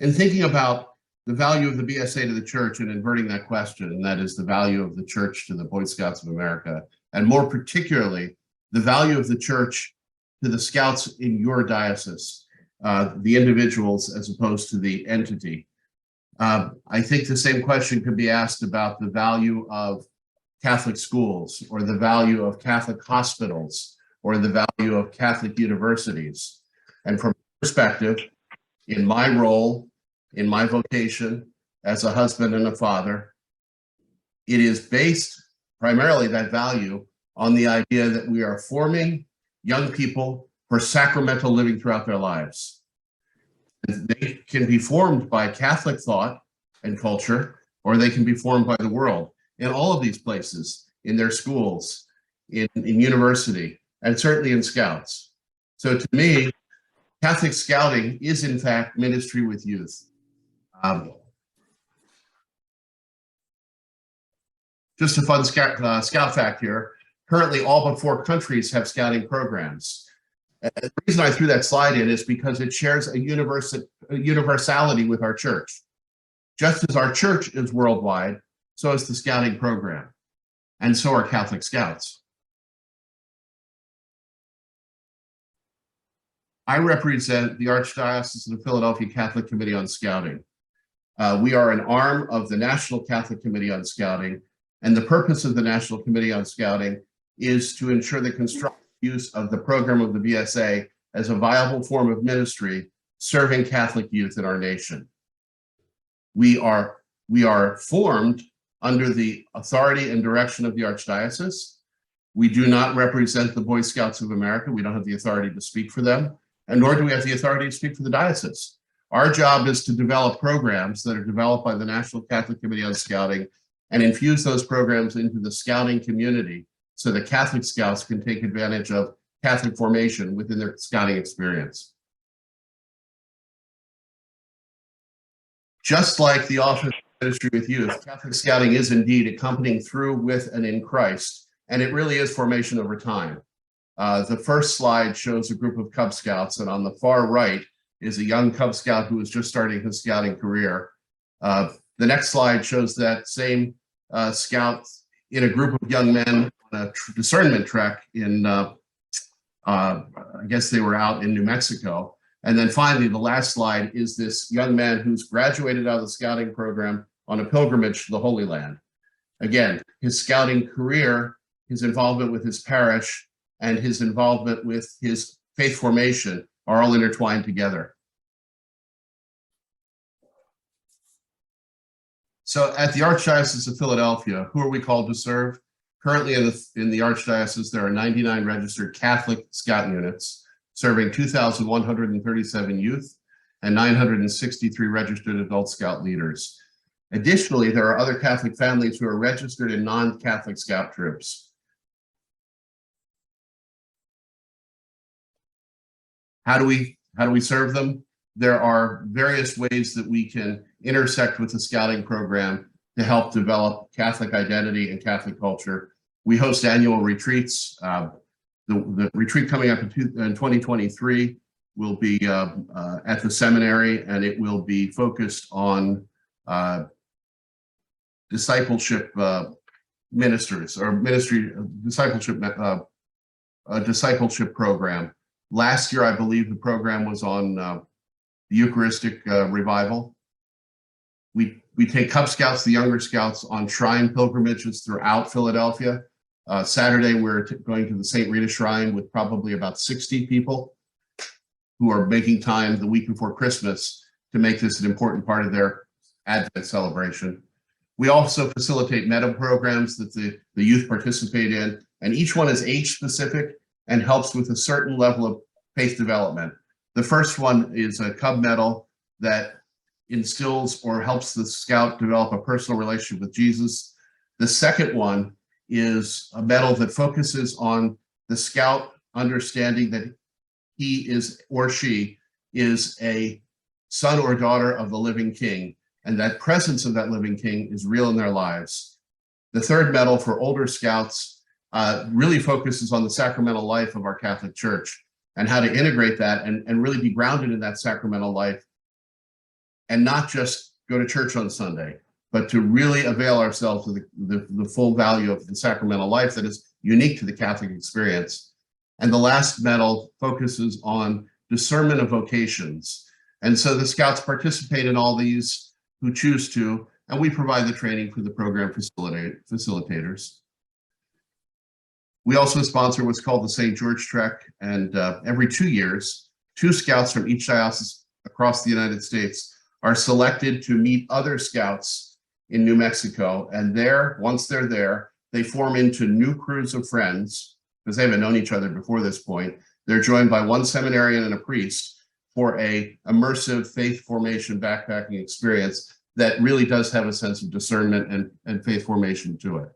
In thinking about the value of the BSA to the church and inverting that question, and that is the value of the church to the Boy Scouts of America, and more particularly, the value of the church to the Scouts in your diocese, the individuals as opposed to the entity. I think the same question could be asked about the value of Catholic schools, or the value of Catholic hospitals, or the value of Catholic universities. And from my perspective, in my role, in my vocation as a husband and a father, it is based primarily, that value, on the idea that we are forming young people for sacramental living throughout their lives. They can be formed by Catholic thought and culture, or they can be formed by the world. In all of these places, in their schools, in university, and certainly in Scouts. So to me, Catholic Scouting is in fact ministry with youth. Just a fun scout fact here. Currently, all but 4 countries have scouting programs. The reason I threw that slide in is because it shares a universality with our church. Just as our church is worldwide, so is the scouting program, and so are Catholic Scouts. I represent the Archdiocese of Philadelphia Catholic Committee on Scouting. We are an arm of the National Catholic Committee on Scouting, and the purpose of the National Committee on Scouting is to ensure the constructive use of the program of the BSA as a viable form of ministry serving Catholic youth in our nation. We are formed under the authority and direction of the Archdiocese. We do not represent the Boy Scouts of America. We don't have the authority to speak for them, and nor do we have the authority to speak for the diocese. Our job is to develop programs that are developed by the National Catholic Committee on Scouting and infuse those programs into the scouting community so that Catholic Scouts can take advantage of Catholic formation within their scouting experience. Just like the Office of Ministry with Youth, Catholic Scouting is indeed accompanying through, with, and in Christ, and it really is formation over time. The first slide shows a group of Cub Scouts, and on the far right is a young Cub Scout who is just starting his scouting career. The next slide shows that same scout in a group of young men on a discernment trek in, I guess they were out in New Mexico. And then finally, the last slide is this young man who's graduated out of the scouting program on a pilgrimage to the Holy Land. Again, his scouting career, his involvement with his parish, and his involvement with his faith formation are all intertwined together. So at the Archdiocese of Philadelphia, who are we called to serve? Currently in the Archdiocese, there are 99 registered Catholic Scout units, serving 2,137 youth and 963 registered adult Scout leaders. Additionally, there are other Catholic families who are registered in non-Catholic Scout troops. How do we serve them? There are various ways that we can intersect with the scouting program to help develop Catholic identity and Catholic culture. We host annual retreats. The retreat coming up in 2023 will be at the seminary, and it will be focused on discipleship ministers, or ministry discipleship program. Last year, I believe the program was on the Eucharistic revival. We take Cub Scouts, the younger Scouts, on shrine pilgrimages throughout Philadelphia. Saturday, we're going to the St. Rita Shrine with probably about 60 people who are making time the week before Christmas to make this an important part of their Advent celebration. We also facilitate meta programs that the youth participate in, and each one is age-specific and helps with a certain level of faith development. The first one is a Cub medal that instills or helps the Scout develop a personal relationship with Jesus. The second one is a medal that focuses on the Scout understanding that he is, or she is, a son or daughter of the living King, and that presence of that living King is real in their lives. The third medal for older Scouts really focuses on the sacramental life of our Catholic Church and how to integrate that and really be grounded in that sacramental life and not just go to church on Sunday, but to really avail ourselves of the full value of the sacramental life that is unique to the Catholic experience. And the last medal focuses on discernment of vocations. And so the Scouts participate in all these who choose to, and we provide the training for the program facilitators. We also sponsor what's called the St. George Trek, and every 2 years, 2 Scouts from each diocese across the United States are selected to meet other Scouts in New Mexico. And there, once they're there, they form into new crews of friends, because they haven't known each other before this point. They're joined by one seminarian and a priest for a immersive faith formation backpacking experience that really does have a sense of discernment and faith formation to it.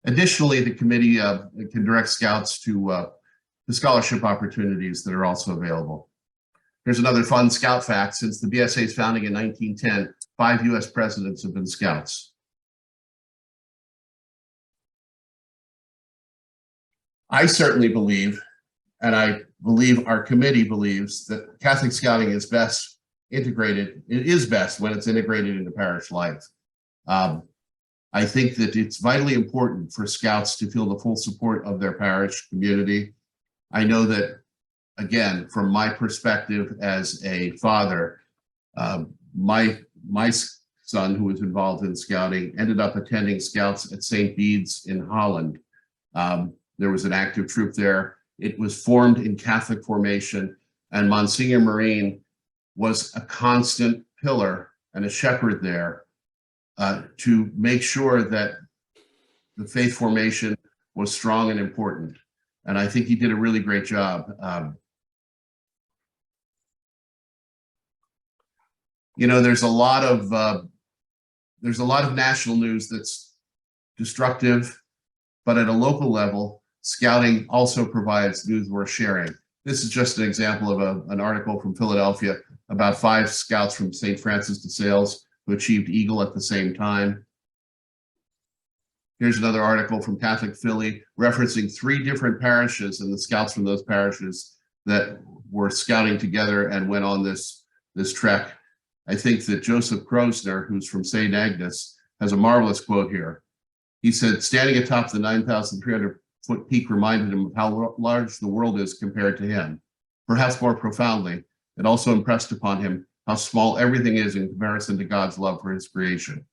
Additionally, the committee can direct Scouts to scholarship opportunities that are also available. Here's another fun Scout fact. Since the BSA's founding in 1910, 5 US presidents have been Scouts. I certainly believe, and I believe our committee believes, that Catholic Scouting is best integrated. It is best when it's integrated into parish life. I think that it's vitally important for Scouts to feel the full support of their parish community. I know that, again, from my perspective as a father, my son, who was involved in Scouting, ended up attending Scouts at St. Bede's in Holland. There was an active troop there. It was formed in Catholic formation, and Monsignor Marine was a constant pillar and a shepherd there to make sure that the faith formation was strong and important. And I think he did a really great job. You know, there's a lot of national news that's destructive, but at a local level, Scouting also provides news worth sharing. This is just an example of an article from Philadelphia about 5 Scouts from St. Francis de Sales who achieved Eagle at the same time. Here's another article from Catholic Philly referencing 3 different parishes and the Scouts from those parishes that were scouting together and went on this trek. I think that Joseph Krosner, who's from St. Agnes, has a marvelous quote here. He said, standing atop the 9,300-foot peak reminded him of how large the world is compared to him. Perhaps more profoundly, it also impressed upon him how small everything is in comparison to God's love for his creation.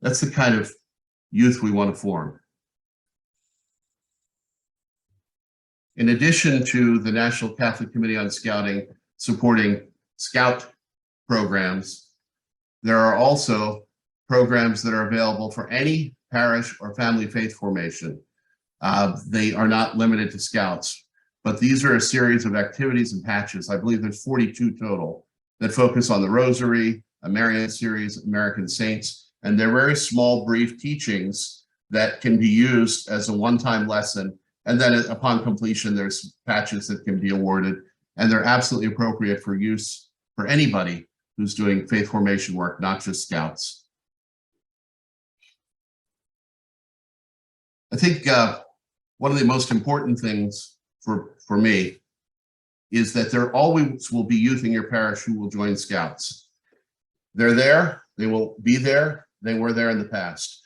That's the kind of youth we want to form. In addition to the National Catholic Committee on Scouting supporting Scout programs, there are also programs that are available for any parish or family faith formation. They are not limited to Scouts, but these are a series of activities and patches. I believe there's 42 total that focus on the Rosary, a Marian series, American Saints, and they're very small, brief teachings that can be used as a one-time lesson. And then upon completion, there's patches that can be awarded, and they're absolutely appropriate for use for anybody who's doing faith formation work, not just Scouts. I think one of the most important things for me is that there always will be youth in your parish who will join Scouts. They're there, they will be there, they were there in the past.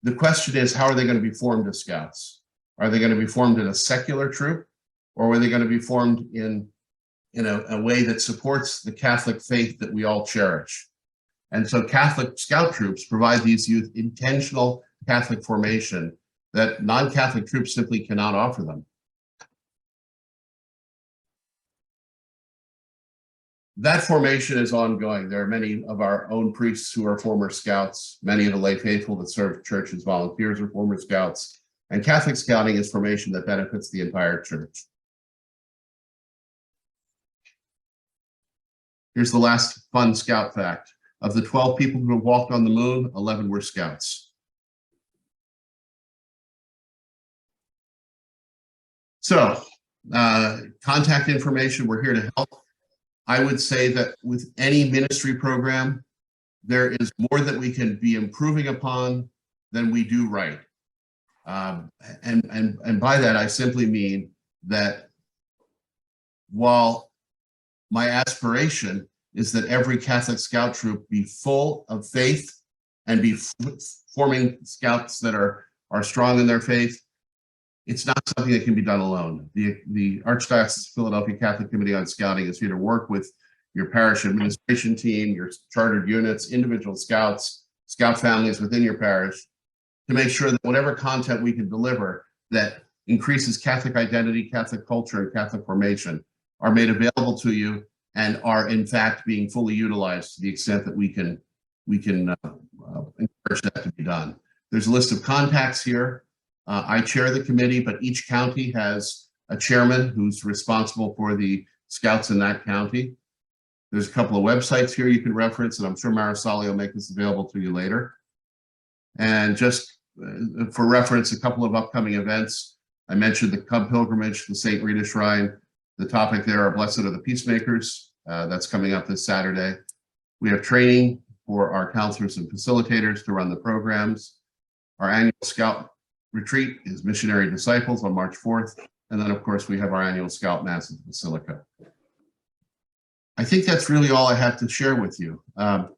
The question is, how are they going to be formed as Scouts? Are they going to be formed in a secular troop, or are they going to be formed in a way that supports the Catholic faith that we all cherish? And so Catholic Scout troops provide these youth intentional Catholic formation that non-Catholic troops simply cannot offer them. That formation is ongoing. There are many of our own priests who are former Scouts. Many of the lay faithful that serve church as volunteers are former Scouts. And Catholic Scouting is formation that benefits the entire church. Here's the last fun Scout fact. Of the 12 people who have walked on the moon, 11 were Scouts. So, contact information, we're here to help. I would say that with any ministry program, there is more that we can be improving upon than we do right. And by that, I simply mean that while my aspiration is that every Catholic Scout troop be full of faith and be forming scouts that are strong in their faith. It's not something that can be done alone. The Archdiocese of Philadelphia Catholic Committee on Scouting is here to work with your parish administration team, your chartered units, individual scouts, scout families within your parish, to make sure that whatever content we can deliver that increases Catholic identity, Catholic culture, and Catholic formation are made available to you and are in fact being fully utilized to the extent that we can encourage that to be done. There's a list of contacts here. I chair the committee, but each county has a chairman who's responsible for the scouts in that county. There's a couple of websites here you can reference, and I'm sure Marisali will make this available to you later. And just for reference, a couple of upcoming events. I mentioned the Cub Pilgrimage, the St. Rita Shrine. The topic there are Blessed are the Peacemakers. That's coming up this Saturday. We have training for our counselors and facilitators to run the programs. Our annual Scout retreat is Missionary Disciples on March 4th. And then, of course, we have our annual Scout Mass at the Basilica. I think that's really all I have to share with you. Let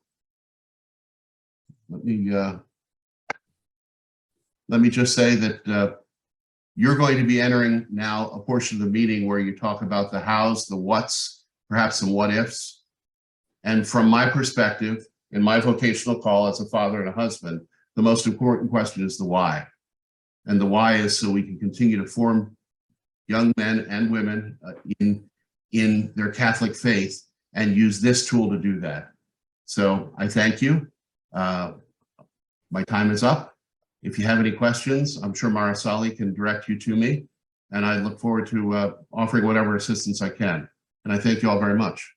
me just say that you're going to be entering now a portion of the meeting where you talk about the hows, the whats, perhaps some what ifs. And from my perspective, in my vocational call as a father and a husband, the most important question is the why. And the why is so we can continue to form young men and women in their Catholic faith and use this tool to do that. So I thank you. My time is up. If you have any questions, I'm sure Marisali can direct you to me, and I look forward to offering whatever assistance I can. And I thank you all very much.